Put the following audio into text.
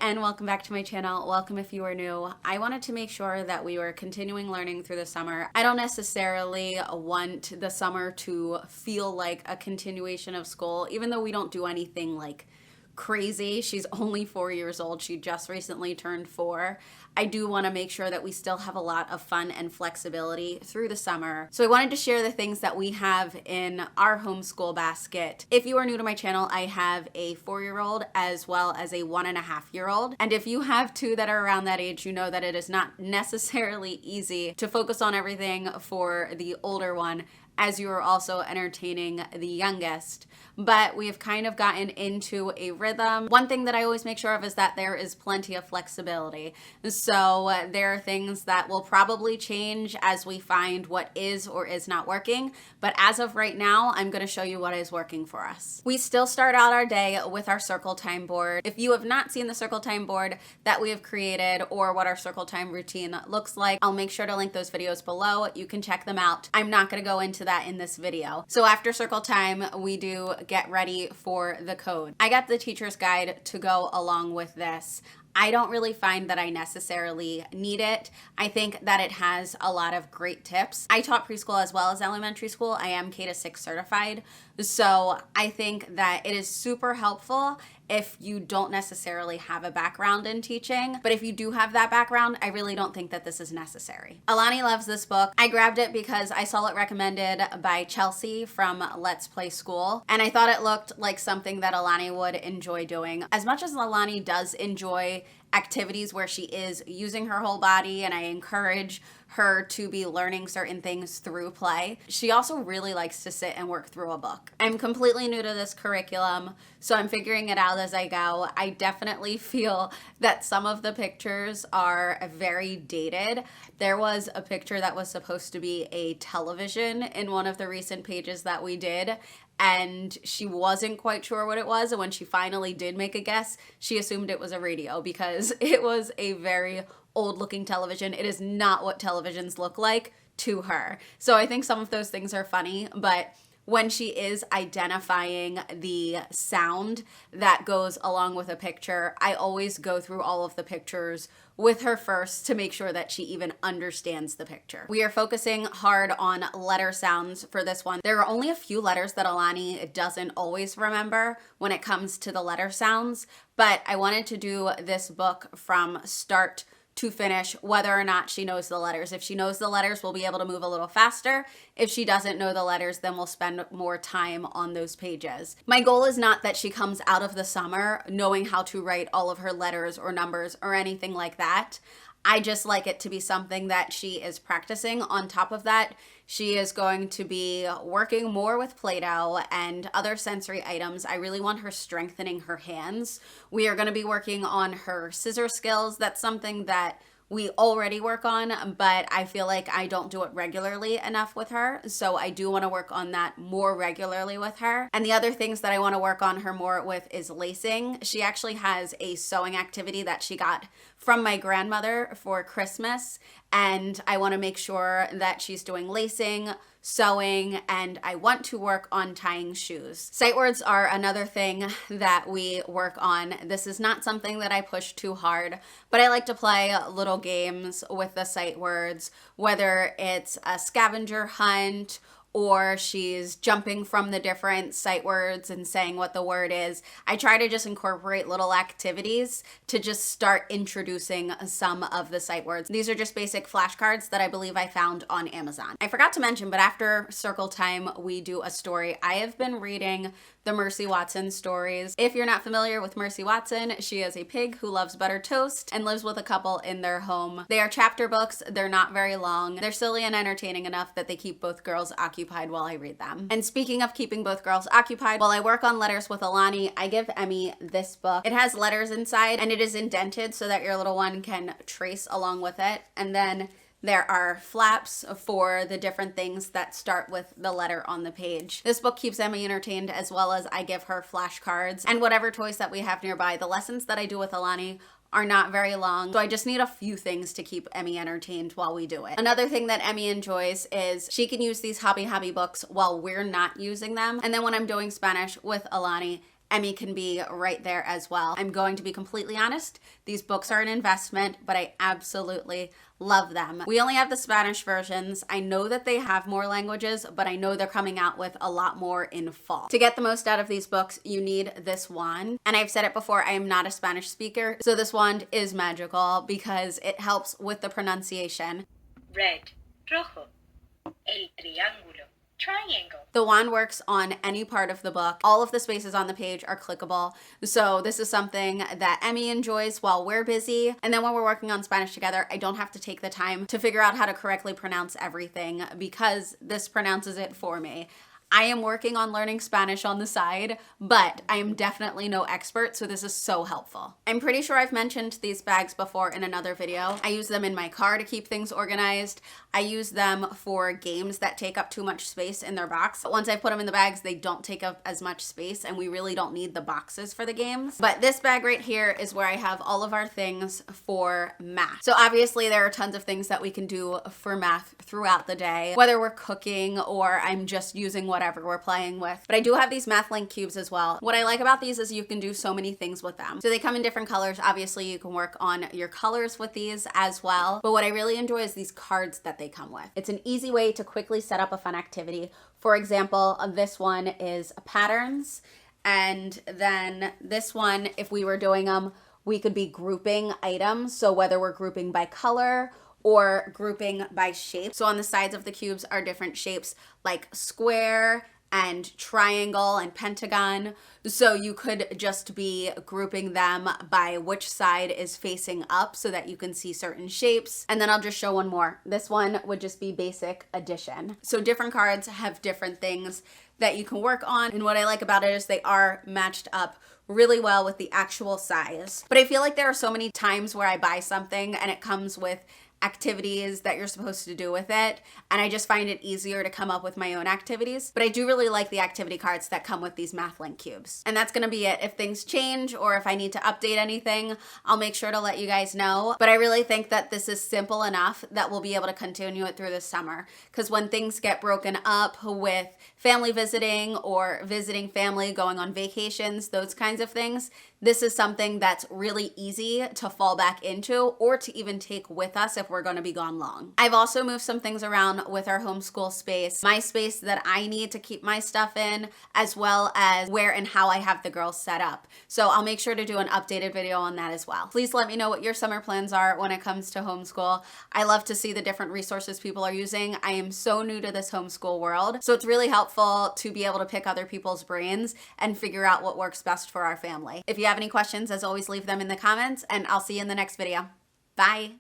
and welcome back to my channel. Welcome if you are new. I wanted to make sure that we were continuing learning through the summer. I don't necessarily want the summer to feel like a continuation of school, even though we don't do anything like crazy. She's only 4 years old. She just recently turned 4. I do want to make sure that we still have a lot of fun and flexibility through the summer. So I wanted to share the things that we have in our homeschool basket. If you are new to my channel, I have a 4-year-old as well as a 1.5-year-old. And if you have two that are around that age, you know that it is not necessarily easy to focus on everything for the older one as you are also entertaining the youngest. But we have kind of gotten into a rhythm. One thing that I always make sure of is that there is plenty of flexibility. So there are things that will probably change as we find what is or is not working. But as of right now, I'm going to show you what is working for us. We still start out our day with our circle time board. If you have not seen the circle time board that we have created or what our circle time routine looks like, I'll make sure to link those videos below. You can check them out. I'm not going to go into that in this video. So after circle time, we do get ready for the code. I got the teacher's guide to go along with this. I don't really find that I necessarily need it. I think that it has a lot of great tips. I taught preschool as well as elementary school. I am K-6 certified. So I think that it is super helpful if you don't necessarily have a background in teaching. But if you do have that background, I really don't think that this is necessary. Alani loves this book. I grabbed it because I saw it recommended by Chelsea from Let's Play School. And I thought it looked like something that Alani would enjoy doing. As much as Alani does enjoy activities where she is using her whole body, and I encourage her to be learning certain things through play, she also really likes to sit and work through a book. I'm completely new to this curriculum, so I'm figuring it out as I go. I definitely feel that some of the pictures are very dated. There was a picture that was supposed to be a television in one of the recent pages that we did, and she wasn't quite sure what it was. And when she finally did make a guess, she assumed it was a radio because it was a very old looking television. It is not what televisions look like to her. So I think some of those things are funny, but when she is identifying the sound that goes along with a picture, I always go through all of the pictures with her first to make sure that she even understands the picture. We are focusing hard on letter sounds for this one. There are only a few letters that Alani doesn't always remember when it comes to the letter sounds, but I wanted to do this book from start to finish, whether or not she knows the letters. If she knows the letters, we'll be able to move a little faster. If she doesn't know the letters, then we'll spend more time on those pages. My goal is not that she comes out of the summer knowing how to write all of her letters or numbers or anything like that. I just like it to be something that she is practicing. On top of that, she is going to be working more with Play-Doh and other sensory items. I really want her strengthening her hands. We are going to be working on her scissor skills. That's something that we already work on, but I feel like I don't do it regularly enough with her. So I do want to work on that more regularly with her. And the other things that I want to work on her more with is lacing. She actually has a sewing activity that she got from my grandmother for Christmas, and I want to make sure that she's doing lacing, sewing, and I want to work on tying shoes. Sight words are another thing that we work on. This is not something that I push too hard, but I like to play little games with the sight words, whether it's a scavenger hunt or she's jumping from the different sight words and saying what the word is. I try to just incorporate little activities to just start introducing some of the sight words. These are just basic flashcards that I believe I found on Amazon. I forgot to mention, but after circle time, we do a story. I have been reading the Mercy Watson stories. If you're not familiar with Mercy Watson, she is a pig who loves buttered toast and lives with a couple in their home. They are chapter books. They're not very long. They're silly and entertaining enough that they keep both girls occupied while I read them. And speaking of keeping both girls occupied, while I work on letters with Alani, I give Emmy this book. It has letters inside and it is indented so that your little one can trace along with it. And then there are flaps for the different things that start with the letter on the page. This book keeps Emmy entertained, as well as I give her flashcards and whatever toys that we have nearby. The lessons that I do with Alani are not very long, so I just need a few things to keep Emmy entertained while we do it. Another thing that Emmy enjoys is she can use these Habbi Habbi books while we're not using them. And then when I'm doing Spanish with Alani, Emmy can be right there as well. I'm going to be completely honest, these books are an investment, but I absolutely love them. We only have the Spanish versions. I know that they have more languages, but I know they're coming out with a lot more in fall. To get the most out of these books, you need this wand. And I've said it before, I am not a Spanish speaker, so this wand is magical because it helps with the pronunciation. Red, rojo, el triángulo, triangle. The wand works on any part of the book. All of the spaces on the page are clickable. So this is something that Emmy enjoys while we're busy. And then when we're working on Spanish together, I don't have to take the time to figure out how to correctly pronounce everything because this pronounces it for me. I am working on learning Spanish on the side, but I am definitely no expert, so this is so helpful. I'm pretty sure I've mentioned these bags before in another video. I use them in my car to keep things organized. I use them for games that take up too much space in their box. But once I put them in the bags, they don't take up as much space, and we really don't need the boxes for the games. But this bag right here is where I have all of our things for math. So obviously there are tons of things that we can do for math throughout the day, whether we're cooking or I'm just using whatever we're playing with. But I do have these MathLink cubes as well. What I like about these is you can do so many things with them. So they come in different colors. Obviously you can work on your colors with these as well. But what I really enjoy is these cards that they come with. It's an easy way to quickly set up a fun activity. For example, this one is patterns. And then this one, if we were doing them, we could be grouping items. So whether we're grouping by color or grouping by shape. So on the sides of the cubes are different shapes like square and triangle and pentagon. So you could just be grouping them by which side is facing up so that you can see certain shapes. And then I'll just show one more. This one would just be basic addition. So different cards have different things that you can work on. And what I like about it is they are matched up really well with the actual size. But I feel like there are so many times where I buy something and it comes with activities that you're supposed to do with it, and I just find it easier to come up with my own activities. But I do really like the activity cards that come with these MathLink cubes. And that's gonna be it. If things change or if I need to update anything, I'll make sure to let you guys know. But I really think that this is simple enough that we'll be able to continue it through the summer, because when things get broken up with family visiting or visiting family, going on vacations, those kinds of things, this is something that's really easy to fall back into or to even take with us if we're going to be gone long. I've also moved some things around with our homeschool space, my space that I need to keep my stuff in, as well as where and how I have the girls set up. So I'll make sure to do an updated video on that as well. Please let me know what your summer plans are when it comes to homeschool. I love to see the different resources people are using. I am so new to this homeschool world, so it's really helpful to be able to pick other people's brains and figure out what works best for our family. If you have any questions, as always, leave them in the comments, and I'll see you in the next video. Bye.